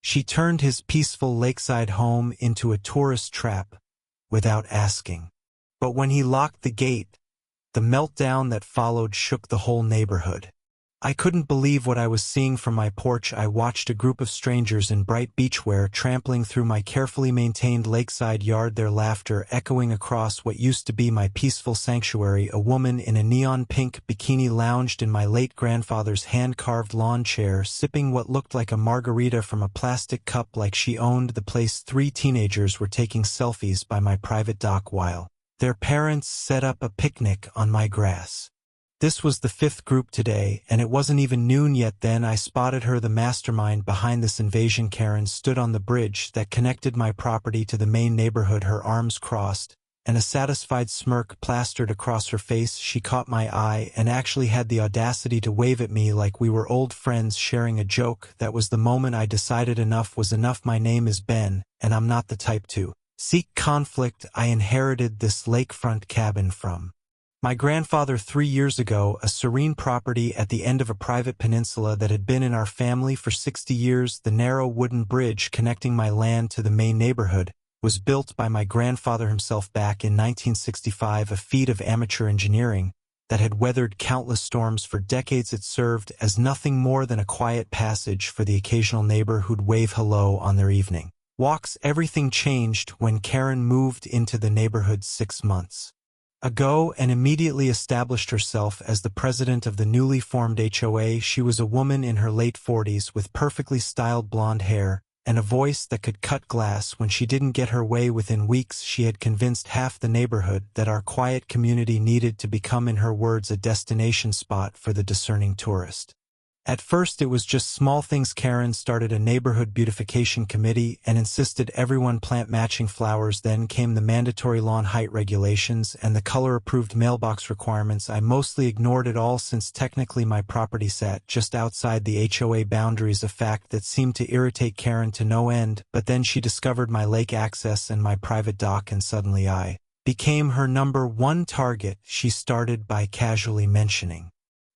She turned his peaceful lakeside home into a tourist trap without asking. But when he locked the gate, the meltdown that followed shook the whole neighborhood. I couldn't believe what I was seeing from my porch. I watched a group of strangers in bright beachwear trampling through my carefully maintained lakeside yard, their laughter echoing across what used to be my peaceful sanctuary. A woman in a neon pink bikini lounged in my late grandfather's hand-carved lawn chair, sipping what looked like a margarita from a plastic cup like she owned the place. 3 teenagers were taking selfies by my private dock while their parents set up a picnic on my grass. This was the 5th group today, and it wasn't even noon yet. Then I spotted her. The mastermind behind this invasion. Karen stood on the bridge that connected my property to the main neighborhood, her arms crossed, and a satisfied smirk plastered across her face. She caught my eye and actually had the audacity to wave at me like we were old friends sharing a joke. That was the moment I decided enough was enough. My name is Ben, and I'm not the type to seek conflict. I inherited this lakefront cabin from my grandfather 3 years ago, a serene property at the end of a private peninsula that had been in our family for 60 years. The narrow wooden bridge connecting my land to the main neighborhood was built by my grandfather himself back in 1965, a feat of amateur engineering that had weathered countless storms for decades. It served as nothing more than a quiet passage for the occasional neighbor who'd wave hello on their evening walks. Everything changed when Karen moved into the neighborhood 6 months ago and immediately established herself as the president of the newly formed HOA. She was a woman in her late 40s with perfectly styled blonde hair and a voice that could cut glass. When she didn't get her way, within weeks she had convinced half the neighborhood that our quiet community needed to become, in her words, a destination spot for the discerning tourist. At first it was just small things. Karen started a neighborhood beautification committee and insisted everyone plant matching flowers. Then came the mandatory lawn height regulations and the color-approved mailbox requirements. I mostly ignored it all since technically my property sat just outside the HOA boundaries, a fact that seemed to irritate Karen to no end. But then she discovered my lake access and my private dock, and suddenly I became her #1 target. She started by casually mentioning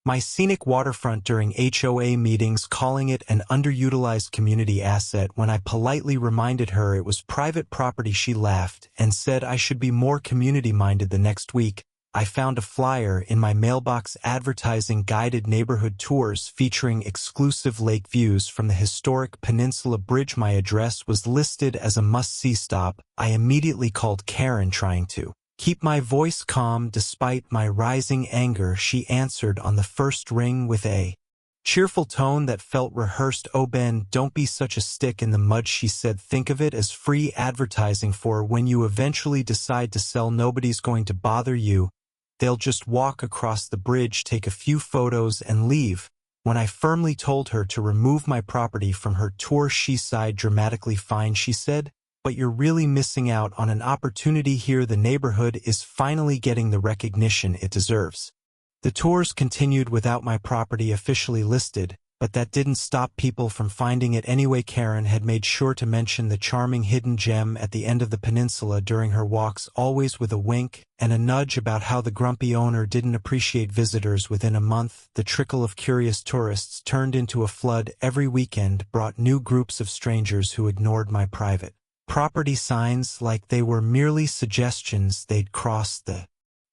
my scenic waterfront during HOA meetings, calling it an underutilized community asset. When I politely reminded her it was private property, she laughed and said I should be more community-minded. The next week, I found a flyer in my mailbox advertising guided neighborhood tours featuring exclusive lake views from the historic Peninsula Bridge. My address was listed as a must-see stop. I immediately called Karen, trying to keep my voice calm despite my rising anger. She answered on the first ring with a cheerful tone that felt rehearsed. "Oh Ben, don't be such a stick in the mud," she said. "Think of it as free advertising for when you eventually decide to sell. Nobody's going to bother you. They'll just walk across the bridge, take a few photos, and leave." When I firmly told her to remove my property from her tour, she sighed dramatically. "Fine," she said, "but you're really missing out on an opportunity here. The neighborhood is finally getting the recognition it deserves." The tours continued without my property officially listed, but that didn't stop people from finding it anyway. Karen had made sure to mention the charming hidden gem at the end of the peninsula during her walks, always with a wink and a nudge about how the grumpy owner didn't appreciate visitors. Within a month, the trickle of curious tourists turned into a flood. Every weekend brought new groups of strangers who ignored my private property signs like they were merely suggestions. They'd cross the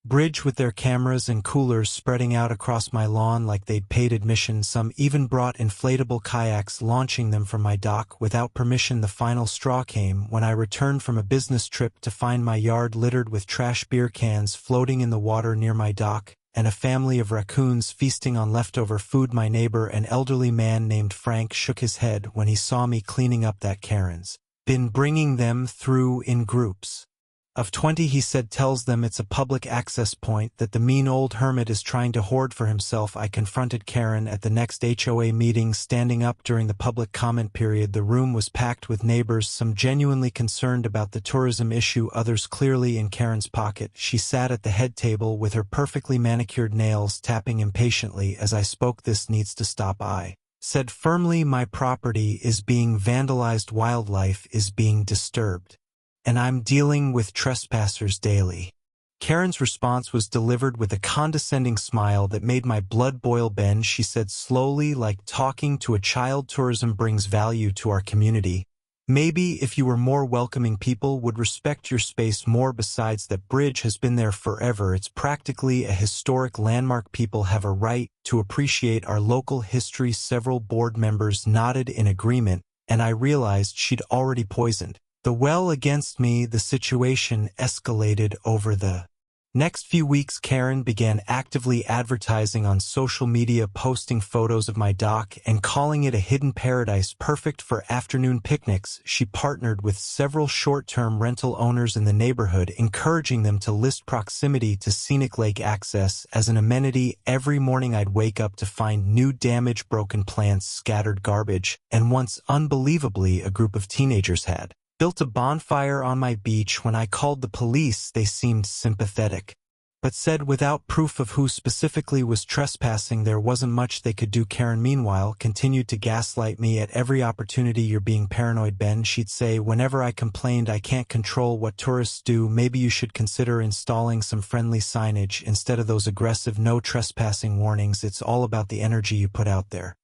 bridge with their cameras and coolers spreading out across my lawn like they'd paid admission. Some even brought inflatable kayaks, launching them from my dock without permission. The final straw came when I returned from a business trip to find my yard littered with trash beer cans floating in the water near my dock, and a family of raccoons feasting on leftover food. My neighbor, an elderly man named Frank, shook his head when he saw me cleaning up. "That Karen's been bringing them through in groups of 20, he said. Tells them it's a public access point that the mean old hermit is trying to hoard for himself." I confronted Karen at the next HOA meeting, standing up during the public comment period. The room was packed with neighbors, some genuinely concerned about the tourism issue, others clearly in Karen's pocket. She sat at the head table with her perfectly manicured nails tapping impatiently as I spoke. "This needs to stop," I said firmly. "My property is being vandalized, wildlife is being disturbed, and I'm dealing with trespassers daily." Karen's response was delivered with a condescending smile that made my blood boil. "Ben," she said slowly, like talking to a child, "tourism brings value to our community. Maybe if you were more welcoming, people would respect your space more. Besides, that bridge has been there forever. It's practically a historic landmark. People have a right to appreciate our local history." Several board members nodded in agreement, and I realized she'd already poisoned the well against me. The situation escalated over the next few weeks. Karen began actively advertising on social media, posting photos of my dock and calling it a hidden paradise perfect for afternoon picnics. She partnered with several short-term rental owners in the neighborhood, encouraging them to list proximity to scenic lake access as an amenity. Every morning I'd wake up to find new damage, broken plants, scattered garbage, and once, unbelievably, a group of teenagers had built a bonfire on my beach. When I called the police, they seemed sympathetic, but said without proof of who specifically was trespassing, there wasn't much they could do. Karen, meanwhile, continued to gaslight me at every opportunity. "You're being paranoid, Ben," she'd say whenever I complained. "I can't control what tourists do. Maybe you should consider installing some friendly signage instead of those aggressive no trespassing warnings. It's all about the energy you put out there."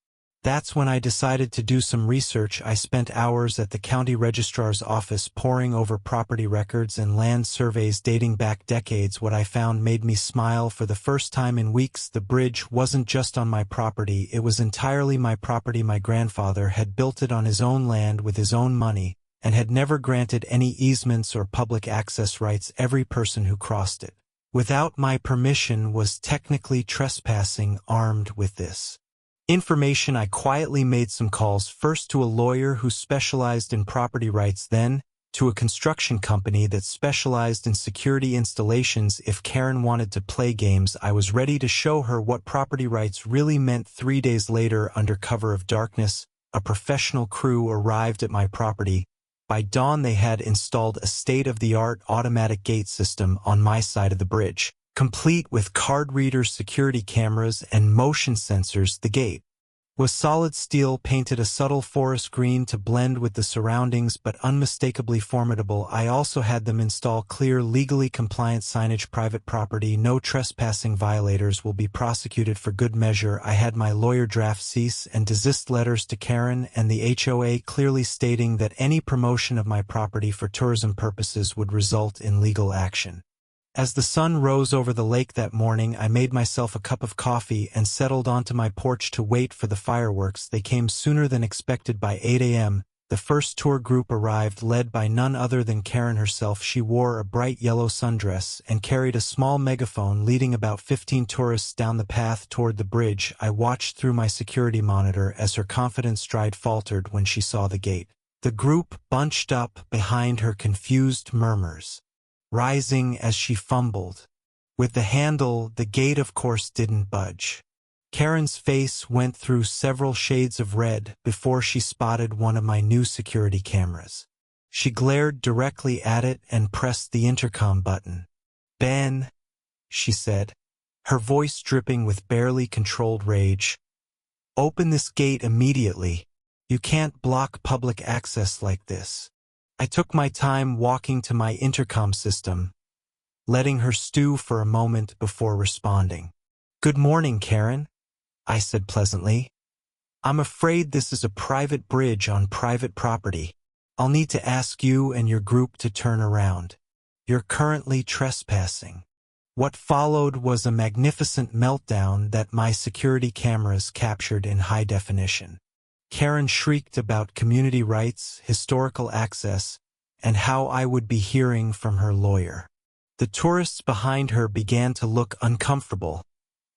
That's when I decided to do some research. I spent hours at the county registrar's office poring over property records and land surveys dating back decades. What I found made me smile. For the first time in weeks, the bridge wasn't just on my property, it was entirely my property. My grandfather had built it on his own land with his own money and had never granted any easements or public access rights. Every person who crossed it without my permission was technically trespassing. Armed with this information, I quietly made some calls, first to a lawyer who specialized in property rights, then to a construction company that specialized in security installations. If Karen wanted to play games, I was ready to show her what property rights really meant. 3 days later, under cover of darkness, a professional crew arrived at my property. By dawn, they had installed a state-of-the-art automatic gate system on my side of the bridge, complete with card readers, security cameras, and motion sensors. The gate was solid steel, painted a subtle forest green to blend with the surroundings, but unmistakably formidable. I also had them install clear, legally compliant signage: "Private property, no trespassing, violators will be prosecuted for good measure." I had my lawyer draft cease and desist letters to Karen and the HOA, clearly stating that any promotion of my property for tourism purposes would result in legal action. As the sun rose over the lake that morning, I made myself a cup of coffee and settled onto my porch to wait for the fireworks. They came sooner than expected. By 8 a.m., the first tour group arrived, led by none other than Karen herself. She wore a bright yellow sundress and carried a small megaphone, leading about 15 tourists down the path toward the bridge. I watched through my security monitor as her confident stride faltered when she saw the gate. The group bunched up behind her, confused murmurs rising as she fumbled with the handle. The gate, of course, didn't budge. Karen's face went through several shades of red before she spotted one of my new security cameras. She glared directly at it and pressed the intercom button. "Ben," she said, her voice dripping with barely controlled rage, "open this gate immediately. You can't block public access like this." I took my time walking to my intercom system, letting her stew for a moment before responding. "Good morning, Karen," I said pleasantly. "I'm afraid this is a private bridge on private property. I'll need to ask you and your group to turn around. You're currently trespassing." What followed was a magnificent meltdown that my security cameras captured in high definition. Karen shrieked about community rights, historical access, and how I would be hearing from her lawyer. The tourists behind her began to look uncomfortable,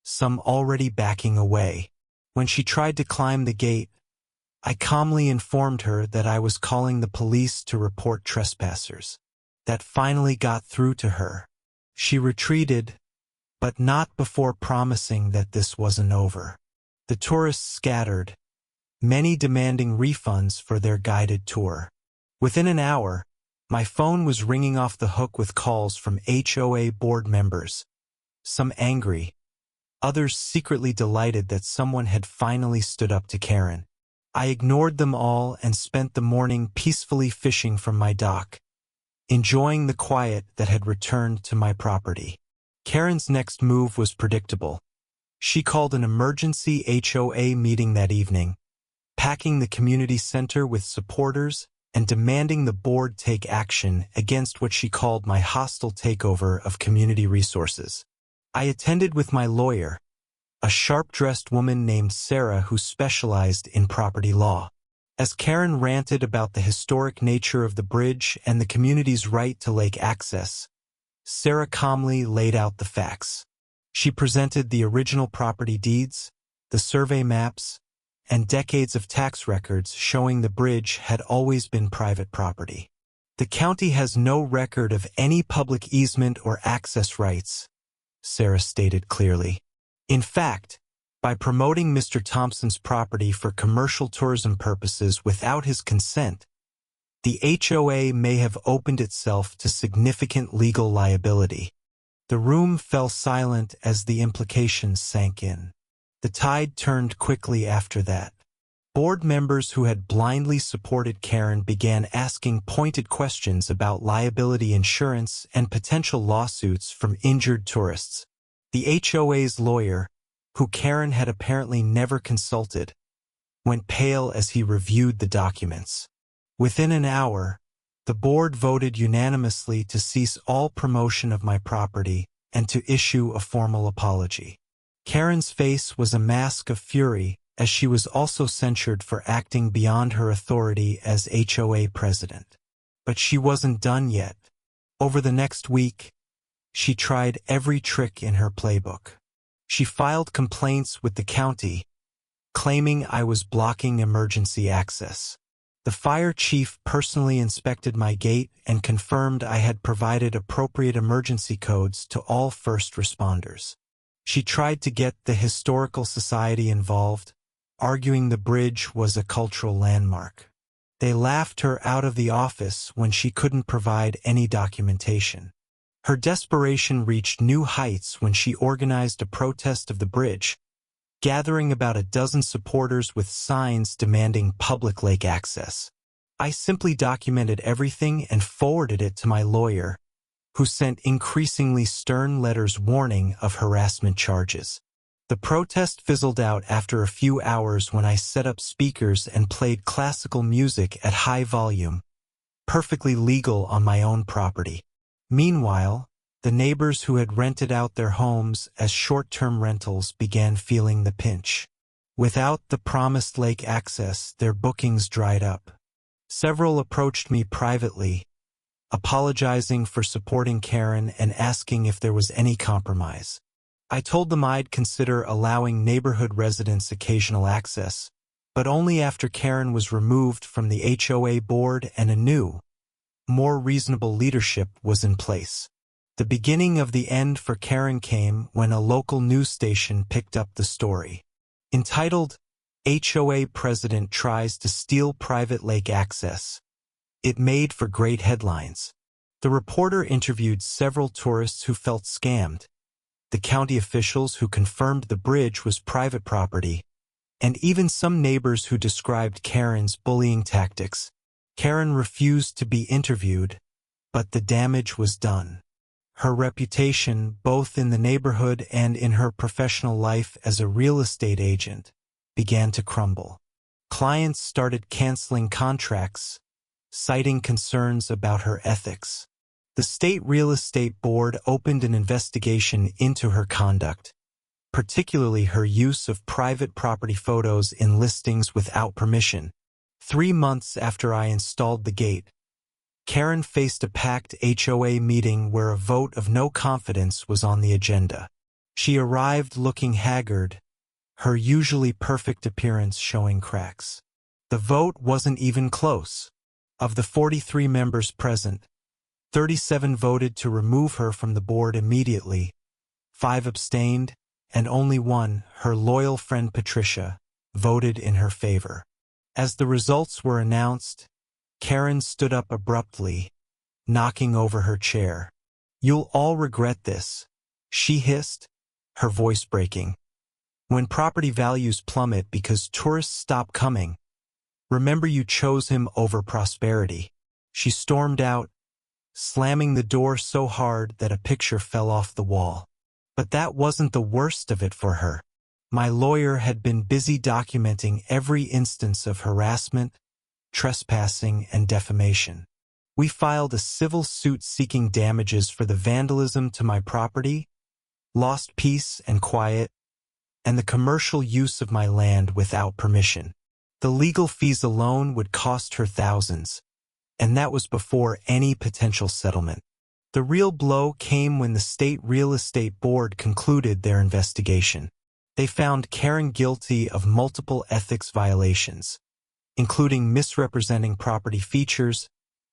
some already backing away. When she tried to climb the gate, I calmly informed her that I was calling the police to report trespassers. That finally got through to her. She retreated, but not before promising that this wasn't over. The tourists scattered, many demanding refunds for their guided tour. Within an hour, my phone was ringing off the hook with calls from HOA board members, some angry, others secretly delighted that someone had finally stood up to Karen. I ignored them all and spent the morning peacefully fishing from my dock, enjoying the quiet that had returned to my property. Karen's next move was predictable. She called an emergency HOA meeting that evening, packing the community center with supporters and demanding the board take action against what she called my hostile takeover of community resources. I attended with my lawyer, a sharp-dressed woman named Sarah who specialized in property law. As Karen ranted about the historic nature of the bridge and the community's right to lake access, Sarah calmly laid out the facts. She presented the original property deeds, the survey maps, and decades of tax records showing the bridge had always been private property. The county has no record of any public easement or access rights, Sarah stated clearly. In fact, by promoting Mr. Thompson's property for commercial tourism purposes without his consent, the HOA may have opened itself to significant legal liability. The room fell silent as the implications sank in. The tide turned quickly after that. Board members who had blindly supported Karen began asking pointed questions about liability insurance and potential lawsuits from injured tourists. The HOA's lawyer, who Karen had apparently never consulted, went pale as he reviewed the documents. Within an hour, the board voted unanimously to cease all promotion of my property and to issue a formal apology. Karen's face was a mask of fury, as she was also censured for acting beyond her authority as HOA president. But she wasn't done yet. Over the next week, she tried every trick in her playbook. She filed complaints with the county, claiming I was blocking emergency access. The fire chief personally inspected my gate and confirmed I had provided appropriate emergency codes to all first responders. She tried to get the Historical Society involved, arguing the bridge was a cultural landmark. They laughed her out of the office when she couldn't provide any documentation. Her desperation reached new heights when she organized a protest of the bridge, gathering about a dozen supporters with signs demanding public lake access. I simply documented everything and forwarded it to my lawyer, who sent increasingly stern letters warning of harassment charges. The protest fizzled out after a few hours when I set up speakers and played classical music at high volume, perfectly legal on my own property. Meanwhile, the neighbors who had rented out their homes as short-term rentals began feeling the pinch. Without the promised lake access, their bookings dried up. Several approached me privately, apologizing for supporting Karen and asking if there was any compromise. I told them I'd consider allowing neighborhood residents occasional access, but only after Karen was removed from the HOA board and a new, more reasonable leadership was in place. The beginning of the end for Karen came when a local news station picked up the story. Entitled, "HOA President Tries to Steal Private Lake Access," it made for great headlines. The reporter interviewed several tourists who felt scammed, the county officials who confirmed the bridge was private property, and even some neighbors who described Karen's bullying tactics. Karen refused to be interviewed, but the damage was done. Her reputation, both in the neighborhood and in her professional life as a real estate agent, began to crumble. Clients started canceling contracts, citing concerns about her ethics. The State Real Estate Board opened an investigation into her conduct, particularly her use of private property photos in listings without permission. 3 months after I installed the gate, Karen faced a packed HOA meeting where a vote of no confidence was on the agenda. She arrived looking haggard, her usually perfect appearance showing cracks. The vote wasn't even close. Of the 43 members present, 37 voted to remove her from the board immediately, 5 abstained, and only one, her loyal friend Patricia, voted in her favor. As the results were announced, Karen stood up abruptly, knocking over her chair. "You'll all regret this," she hissed, her voice breaking. "When property values plummet because tourists stop coming, remember you chose him over prosperity." She stormed out, slamming the door so hard that a picture fell off the wall. But that wasn't the worst of it for her. My lawyer had been busy documenting every instance of harassment, trespassing, and defamation. We filed a civil suit seeking damages for the vandalism to my property, lost peace and quiet, and the commercial use of my land without permission. The legal fees alone would cost her thousands, and that was before any potential settlement. The real blow came when the State Real Estate Board concluded their investigation. They found Karen guilty of multiple ethics violations, including misrepresenting property features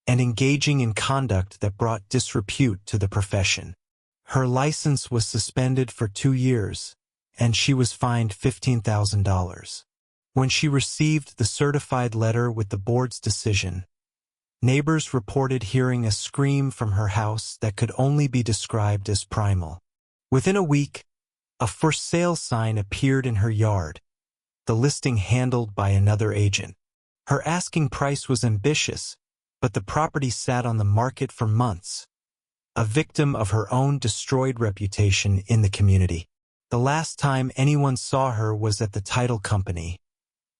and engaging in conduct that brought disrepute to the profession. Her license was suspended for 2 years, and she was fined $15,000. When she received the certified letter with the board's decision, neighbors reported hearing a scream from her house that could only be described as primal. Within a week, a for sale sign appeared in her yard, the listing handled by another agent. Her asking price was ambitious, but the property sat on the market for months, a victim of her own destroyed reputation in the community. The last time anyone saw her was at the title company,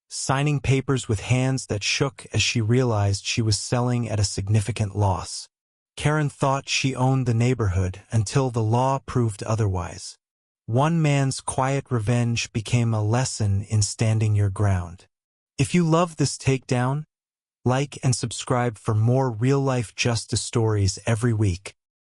signing papers with hands that shook as she realized she was selling at a significant loss. Karen thought she owned the neighborhood until the law proved otherwise. One man's quiet revenge became a lesson in standing your ground. If you love this takedown, like and subscribe for more real-life justice stories every week.